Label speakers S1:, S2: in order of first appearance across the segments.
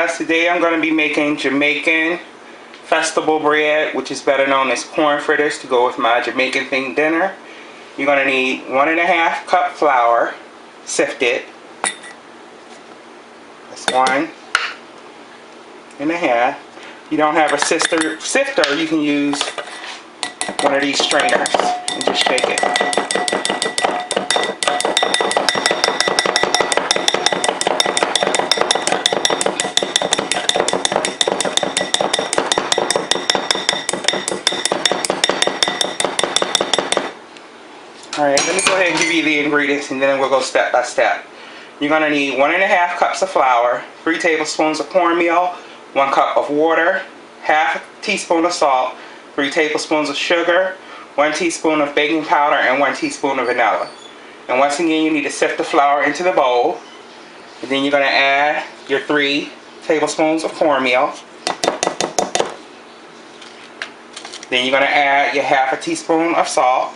S1: guys, today I'm going to be making Jamaican festival bread, which is better known as corn fritters, to go with my Jamaican themed dinner. You're going to need 1.5 cup flour, sifted. That's 1.5. You don't have a sifter, you can use one of these strainers and just shake it. Alright, let me go ahead and give you the ingredients and then we'll go step by step. You're going to need 1.5 cups of flour, 3 tablespoons of cornmeal, 1 cup of water, half a teaspoon of salt, 3 tablespoons of sugar, 1 teaspoon of baking powder, and 1 teaspoon of vanilla. And once again, you need to sift the flour into the bowl. And then you're going to add your 3 tablespoons of cornmeal. Then you're going to add your half a teaspoon of salt.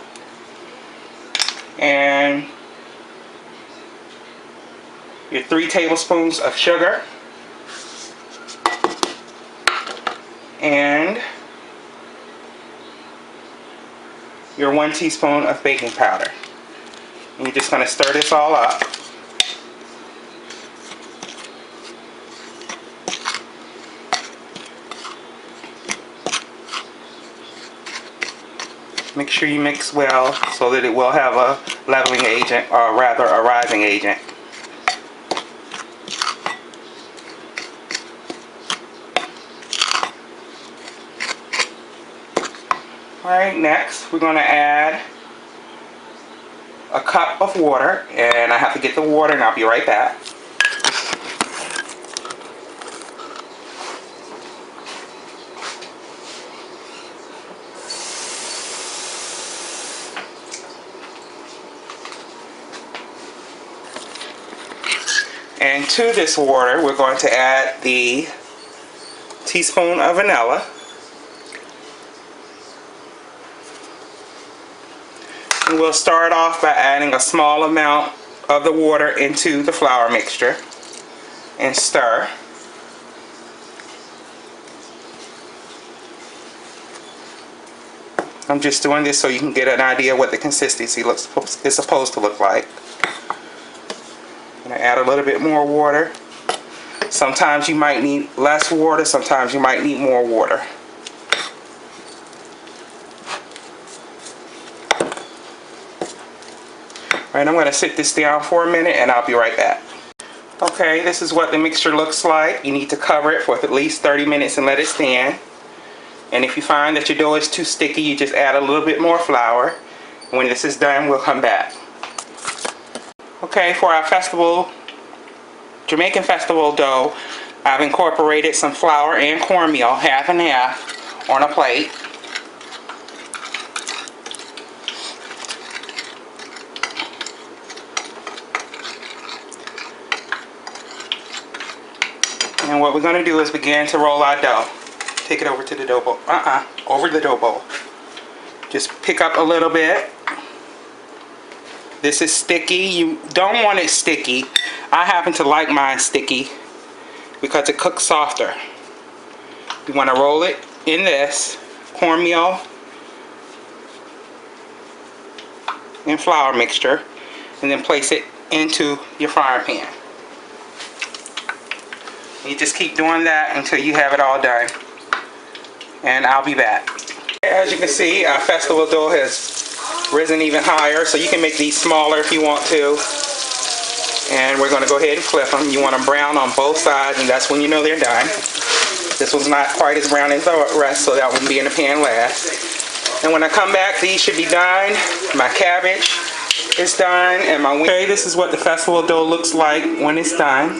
S1: And your 3 tablespoons of sugar. And your 1 teaspoon of baking powder. And you're just going to stir this all up. Make sure you mix well so that it will have a leveling agent, or rather a rising agent. Alright, next we're going to add a cup of water, and I have to get the water and I'll be right back. And to this water we're going to add the teaspoon of vanilla. And we'll start off by adding a small amount of the water into the flour mixture and stir. I'm just doing this so you can get an idea what the consistency is supposed to look like. I'm going to add a little bit more water. Sometimes you might need less water, sometimes you might need more water. Alright, I'm going to sit this down for a minute and I'll be right back. Okay, this is what the mixture looks like. You need to cover it for at least 30 minutes and let it stand. And if you find that your dough is too sticky, you just add a little bit more flour. And when this is done, we'll come back. Okay, for our Jamaican festival dough, I've incorporated some flour and cornmeal, half and half, on a plate. And what we're going to do is begin to roll our dough. Take it over to the dough bowl. Over the dough bowl. Just pick up a little bit. This is sticky. You don't want it sticky. I happen to like mine sticky because it cooks softer. You want to roll it in this cornmeal and flour mixture and then place it into your frying pan. You just keep doing that until you have it all done. And I'll be back. As you can see, our festival dough has risen even higher, so you can make these smaller if you want to. And we're going to go ahead and flip them. You want them brown on both sides, and that's when you know they're done. This one's not quite as brown as the rest, so that one will be in the pan last. And when I come back, these should be done. My cabbage is done, and my wing. Okay, this is what the festival dough looks like when it's done.